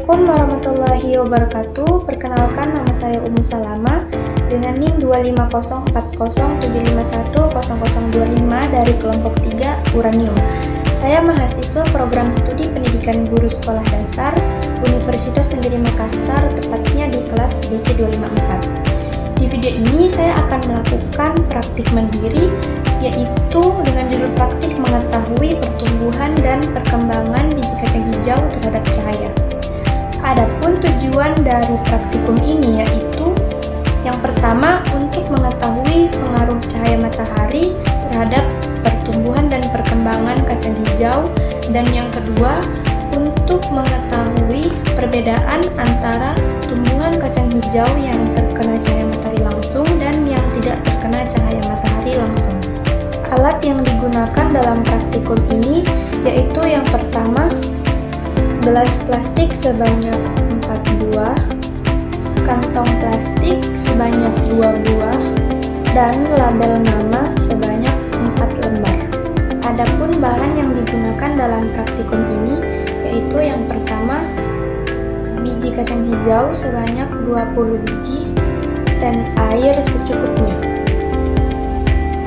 Assalamualaikum warahmatullahi wabarakatuh. Perkenalkan, nama saya Ummu Salama dengan NIM 2504075100025 dari kelompok 3 Uranium. Saya mahasiswa program studi pendidikan guru sekolah dasar Universitas Negeri Makassar, tepatnya di kelas BC 254. Di video ini saya akan melakukan praktik mandiri, yaitu dengan judul praktik mengetahui pertumbuhan dan perkembangan biji kacang hijau terhadap cahaya. Adapun tujuan dari praktikum ini yaitu yang pertama untuk mengetahui pengaruh cahaya matahari terhadap pertumbuhan dan perkembangan kacang hijau, dan yang kedua untuk mengetahui perbedaan antara tumbuhan kacang hijau yang terkena cahaya matahari langsung dan yang tidak terkena cahaya matahari langsung. Alat yang digunakan dalam praktikum ini yaitu yang pertama gelas plastik sebanyak 4 buah, kantong plastik sebanyak 2 buah, dan label nama sebanyak 4 lembar. Adapun bahan yang digunakan dalam praktikum ini yaitu yang pertama biji kacang hijau sebanyak 20 biji dan air secukupnya.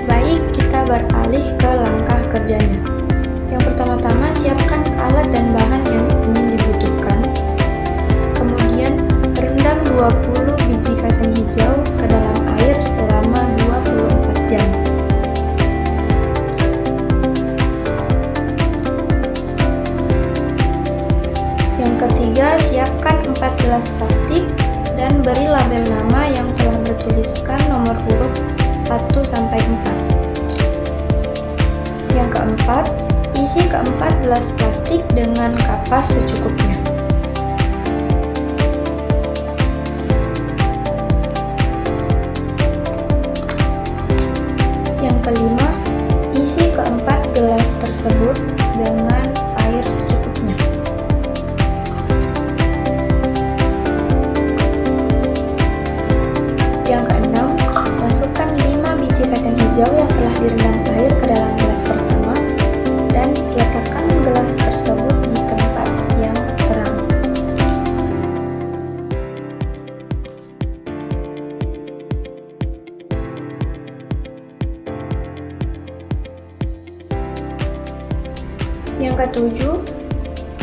Baik, kita beralih ke langkah kerjanya. Yang pertama-tama, siapkan alat dan bahan yang ingin dibutuhkan. Kemudian, rendam 20 biji kacang hijau ke dalam air selama 24 jam. Yang ketiga, siapkan 4 gelas plastik dan beri label nama yang telah bertuliskan nomor urut 1-4. Yang keempat, isi keempat gelas plastik dengan kapas secukupnya. Yang kelima, isi keempat gelas tersebut dengan air secukupnya. Yang keenam, masukkan 5 biji kacang hijau yang telah direndam air ke dalam gelas pertama dan letakkan gelas tersebut di tempat yang terang. Yang ketujuh,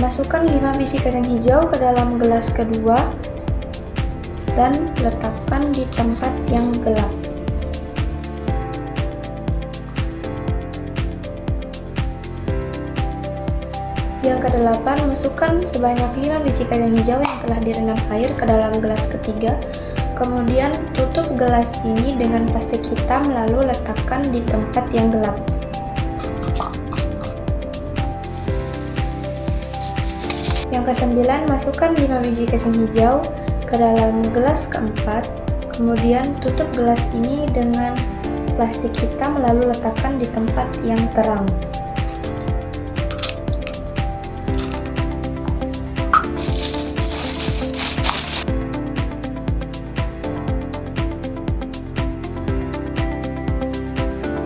masukkan 5 biji kacang hijau ke dalam gelas kedua dan letakkan di tempat yang gelap. Yang kedelapan, masukkan sebanyak 5 biji kacang hijau yang telah direndam air ke dalam gelas ketiga. Kemudian tutup gelas ini dengan plastik hitam lalu letakkan di tempat yang gelap. Yang kesembilan, masukkan 5 biji kacang hijau ke dalam gelas keempat. Kemudian tutup gelas ini dengan plastik hitam lalu letakkan di tempat yang terang.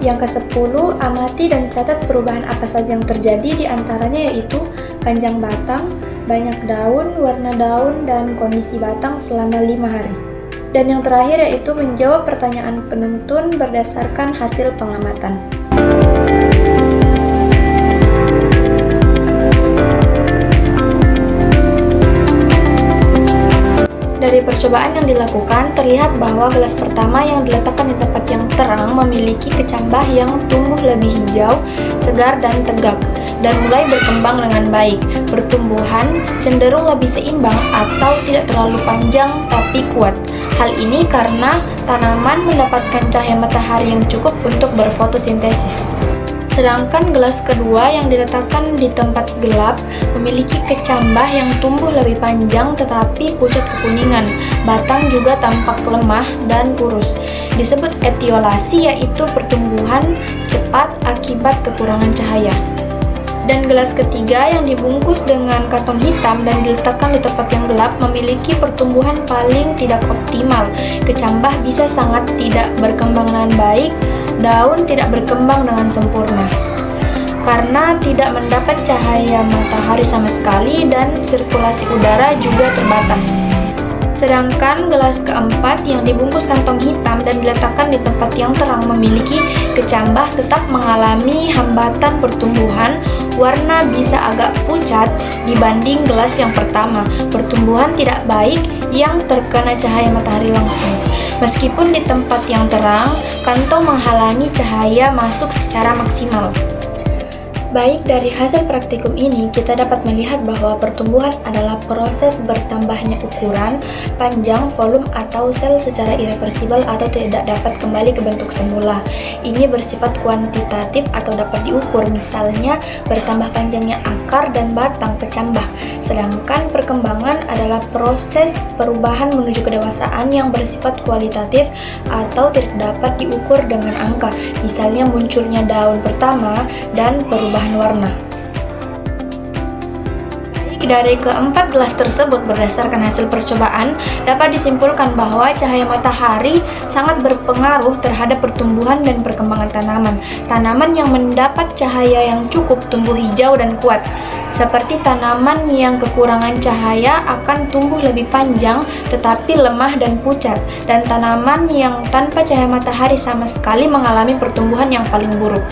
Yang ke-10, amati dan catat perubahan apa saja yang terjadi, di antaranya yaitu panjang batang, banyak daun, warna daun, dan kondisi batang selama 5 hari. Dan yang terakhir yaitu menjawab pertanyaan penuntun berdasarkan hasil pengamatan. Dari percobaan yang dilakukan, terlihat bahwa gelas pertama yang diletakkan di tempat yang terang memiliki kecambah yang tumbuh lebih hijau, segar, dan tegak, dan mulai berkembang dengan baik. Pertumbuhan cenderung lebih seimbang atau tidak terlalu panjang tapi kuat. Hal ini karena tanaman mendapatkan cahaya matahari yang cukup untuk berfotosintesis. Sedangkan gelas kedua yang diletakkan di tempat gelap memiliki kecambah yang tumbuh lebih panjang tetapi pucat kekuningan. Batang juga tampak lemah dan kurus. Disebut etiolasi, yaitu pertumbuhan cepat akibat kekurangan cahaya. Dan gelas ketiga yang dibungkus dengan karton hitam dan diletakkan di tempat yang gelap memiliki pertumbuhan paling tidak optimal. Kecambah bisa sangat tidak berkembang dengan baik, daun tidak berkembang dengan sempurna. karena tidak mendapat cahaya matahari sama sekali dan sirkulasi udara juga terbatas. Sedangkan gelas keempat yang dibungkus kantong hitam dan diletakkan di tempat yang terang memiliki kecambah tetap mengalami hambatan pertumbuhan, warna bisa agak pucat dibanding gelas yang pertama. Pertumbuhan tidak baik yang terkena cahaya matahari langsung. Meskipun di tempat yang terang, kantong menghalangi cahaya masuk secara maksimal. Baik dari hasil praktikum ini, kita dapat melihat bahwa pertumbuhan adalah proses bertambahnya ukuran, panjang, volume, atau sel secara irreversibel atau tidak dapat kembali ke bentuk semula. Ini bersifat kuantitatif atau dapat diukur, misalnya bertambah panjangnya akar dan batang kecambah. Sedangkan perkembangan adalah proses perubahan menuju kedewasaan yang bersifat kualitatif atau tidak dapat diukur dengan angka, misalnya munculnya daun pertama dan perubahan warna. Dari keempat gelas tersebut, berdasarkan hasil percobaan, dapat disimpulkan bahwa cahaya matahari sangat berpengaruh terhadap pertumbuhan dan perkembangan tanaman. Tanaman yang mendapat cahaya yang cukup tumbuh hijau dan kuat. Seperti tanaman yang kekurangan cahaya akan tumbuh lebih panjang tetapi lemah dan pucat, dan tanaman yang tanpa cahaya matahari sama sekali mengalami pertumbuhan yang paling buruk.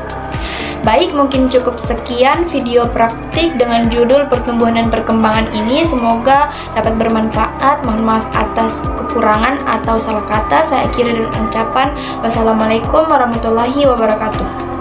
Baik, mungkin cukup sekian video praktik dengan judul pertumbuhan dan perkembangan ini. Semoga dapat bermanfaat. Mohon maaf atas kekurangan atau salah kata. Saya akhiri dengan ucapan wassalamualaikum warahmatullahi wabarakatuh.